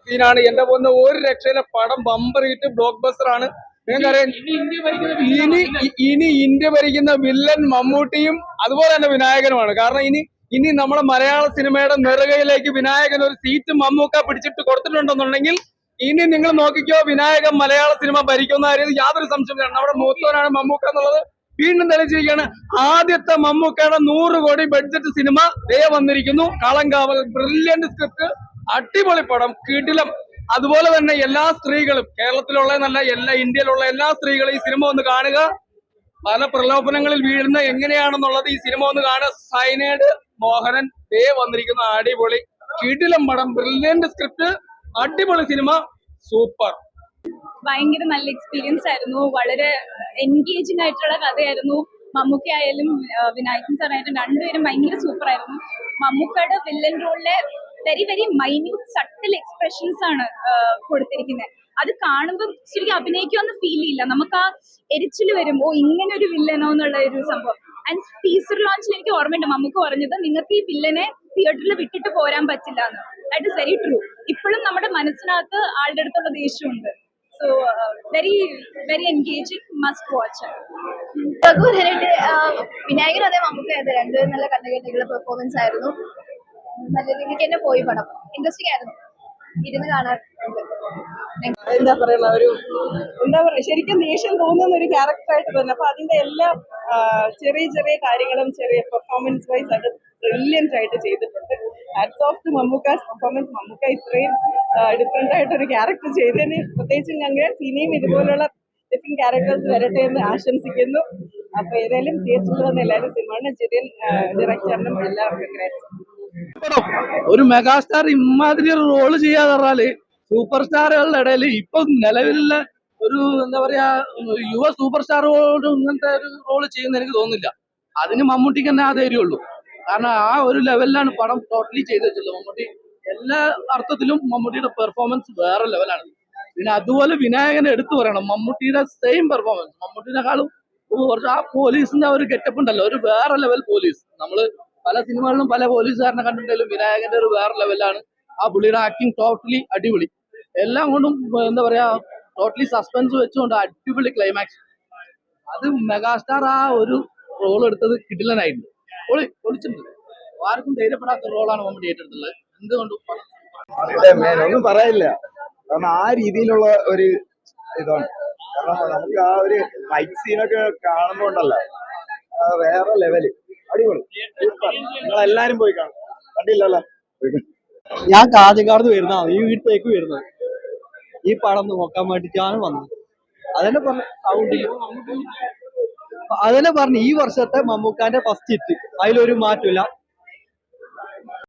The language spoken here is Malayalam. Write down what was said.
സീനാണ്. എന്റെ പോകുന്ന ഒരു രക്ഷയിലെ പടം ബമ്പർ ഹിറ്റ് ബ്ലോക്ക് ബസ്റ്റർ ആണ്. നിങ്ങൾക്കറിയാം ഇനി ഇന്ത്യ ഭരിക്കുന്ന വില്ലൻ മമ്മൂട്ടിയും അതുപോലെ തന്നെ വിനായകനുമാണ്. കാരണം ഇനി നമ്മുടെ മലയാള സിനിമയുടെ നെറുകയിലേക്ക് വിനായകൻ ഒരു സീറ്റ് മമ്മൂക്ക പിടിച്ചിട്ട് കൊടുത്തിട്ടുണ്ടെന്നുണ്ടെങ്കിൽ ഇനി നിങ്ങൾ നോക്കിക്കോ, വിനായകൻ മലയാള സിനിമ ഭരിക്കുന്ന കാര്യം യാതൊരു സംശയമില്ല. നമ്മുടെ മൂത്തോനാണ് മമ്മൂക്ക എന്നുള്ളത് വീണ്ടും തെളിയിച്ചിരിക്കുകയാണ്. ആദ്യത്തെ മമ്മൂക്കയുടെ 100 കോടി ബഡ്ജറ്റ് സിനിമ വന്നിരിക്കുന്നു. കളങ്കാവൽ, ബ്രില്യന്റ് സ്ക്രിപ്റ്റ്, അടിപൊളി പടം, കിടിലം. അതുപോലെ തന്നെ എല്ലാ സ്ത്രീകളും, കേരളത്തിലുള്ള നല്ല ഇന്ത്യയിലുള്ള എല്ലാ സ്ത്രീകളും ഈ സിനിമ ഒന്ന് കാണുക. പല പ്രലോഭനങ്ങളിൽ വീഴുന്ന എങ്ങനെയാണെന്നുള്ളത് ഈ സിനിമ ഒന്ന് കാണുക. സൈനേഡ് മോഹനൻ വന്നിരിക്കുന്ന അടിപൊളി കിടിലം പടം, ബ്രില്യന്റ് സ്ക്രിപ്റ്റ്, അടിപൊളി സിനിമ, സൂപ്പർ. ഭയങ്കര നല്ല എക്സ്പീരിയൻസ് ആയിരുന്നു. വളരെ എൻഗേജിംഗ് ആയിട്ടുള്ള കഥയായിരുന്നു. മമ്മൂക്ക ആയാലും വിനായകൻ സാറായാലും രണ്ടുപേരും ഭയങ്കര സൂപ്പർ ആയിരുന്നു. മമ്മൂക്കയുടെ വില്ലൻ റോളിലെ very very minute subtle expressions ആണ് കൊടുത്തിരിക്കുന്നത്. അത് കാണുമ്പോൾ ശരിക്കും അഭിനയിക്കുമെന്ന് ഫീൽ ചെയ്യില്ല. നമുക്ക് ആ എരിച്ചിൽ വരുമ്പോ ഇങ്ങനെ ഒരു വില്ലനോ എന്നുള്ള ഒരു സംഭവം. ആൻഡ് ടീസർ ലോഞ്ചിൽ എനിക്ക് ഓർമ്മയുണ്ട് മമ്മൂക്ക പറഞ്ഞത്, നിങ്ങൾക്ക് ഈ വില്ലനെ തിയേറ്ററിൽ വിട്ടിട്ട് പോരാൻ പറ്റില്ല എന്ന്. That is very true. ഇപ്പോഴും നമ്മുടെ മനസ്സിനകത്ത് ആളുടെ അടുത്തുള്ള ദേഷ്യമുണ്ട്. So very very engaging, must watch. രഘുവരനായിട്ട് വിനായകൻ അതെ മമ്മൂക്ക അതെ രണ്ടുപേരും നല്ല കണ്ടുകെട്ടിയുള്ള പെർഫോമൻസ് ആയിരുന്നു. നല്ല രീതിക്ക് തന്നെ പോയി പടം. ഇൻട്രസ്റ്റിംഗ് ആയിരുന്നു, ഇരുന്ന് കാണാൻ. എന്താ പറയുക, ശരിക്കും ദേഷ്യം തോന്നുന്ന ഒരു ക്യാരക്ടറായിട്ട് തന്നെ. അപ്പൊ അതിന്റെ എല്ലാ ചെറിയ ചെറിയ കാര്യങ്ങളും ചെറിയ പെർഫോമൻസ് വൈസ് അത് ബ്രില്യന്റ് ആയിട്ട് ചെയ്തിട്ടുണ്ട്. Hats off to Mammookka's performance. Mammookka ഇത്രയും ഡിഫറെന്റ് ആയിട്ടൊരു ക്യാരക്ടർ ചെയ്തതിന് പ്രത്യേകിച്ച് ഞങ്ങൾ ഇനിയും ഇതുപോലുള്ള ഡിഫറെന്റ് ക്യാരക്ടേഴ്സ് വരട്ടെ എന്ന് ആശംസിക്കുന്നു. അപ്പൊ ഏതായാലും തിയേറ്ററിൽ വന്ന് എല്ലാവരും സിനിമ ജിതിൻ ഡയറക്ടറിനും എല്ലാവർക്കും ഒരു മെഗാസ്റ്റാർ ഇമാതിരി റോള് ചെയ്യാന്ന് പറഞ്ഞാല് സൂപ്പർ സ്റ്റാറുകളുടെ ഇടയിൽ ഇപ്പൊ നിലവിലുള്ള ഒരു എന്താ പറയാ യുവ സൂപ്പർ സ്റ്റാറുകളോട് ഇങ്ങനത്തെ ഒരു റോള് ചെയ്യുന്ന എനിക്ക് തോന്നുന്നില്ല. അതിന് മമ്മൂട്ടിക്ക് തന്നെ ആ ധൈര്യമുള്ളൂ. കാരണം ആ ഒരു ലെവലിലാണ് പടം ടോട്ടലി ചെയ്ത് വെച്ചത്. മമ്മൂട്ടി എല്ലാ അർത്ഥത്തിലും മമ്മൂട്ടിയുടെ പെർഫോമൻസ് വേറെ ലെവലാണ്. പിന്നെ അതുപോലെ വിനായകനെ എടുത്തു പറയണം. മമ്മൂട്ടിയുടെ സെയിം പെർഫോമൻസ്, മമ്മൂട്ടിനെക്കാളും കുറച്ച് ആ പോലീസിന്റെ ഒരു ഗെറ്റപ്പ് ഉണ്ടല്ലോ, ഒരു വേറെ ലെവൽ പോലീസ്. നമ്മള് പല സിനിമകളിലും പല പോലീസുകാരനെ കണ്ടിട്ടുണ്ടെങ്കിലും വിനായകന്റെ ഒരു വേറെ ലെവലാണ്. ആ പുള്ളിയുടെ ആക്ടിങ് ടോട്ടലി അടിപൊളി. എല്ലാം കൊണ്ടും എന്താ പറയാ ടോട്ടലി സസ്പെൻസ് വെച്ചുകൊണ്ട് അടിപൊളി ക്ലൈമാക്സ്. അത് മെഗാസ്റ്റാർ ആ ഒരു റോൾ എടുത്തത് കിടിലനായിട്ടുണ്ട്. പൊളിച്ചിട്ടുണ്ട്. ആർക്കും ധൈര്യപ്പെടാത്ത റോളാണ് മമ്മൂട്ടി ഏറ്റെടുത്തുള്ളത്. എന്തുകൊണ്ടും ഒന്നും പറയാനില്ല. കാരണം ആ രീതിയിലുള്ള ഒരു ഇതാണ്. കാരണം നമുക്ക് ആ ഒരു ഫൈറ്റ് സീനൊക്കെ കാണുമ്പോ ഉണ്ടല്ലോ വേറെ ലെവല്, അടിപൊളി. നിങ്ങളെല്ലാരും പോയി കാണും. കണ്ടില്ലല്ലോ? ഞാൻ കാഞ്ഞങ്ങാട് വരുന്നതാണ്, ഈ വീട്ടിലേക്ക് വരുന്നത്. ഈ പടം നോക്കാൻ വേണ്ടിയിട്ടാണ് വന്നത്. അതന്നെ പറഞ്ഞു സൗണ്ടിൽ, അതന്നെ പറഞ്ഞു ഈ വർഷത്തെ മമ്മൂക്കാന്റെ ഫസ്റ്റ് ഹിറ്റ്, അതിലൊരു മാറ്റമില്ല.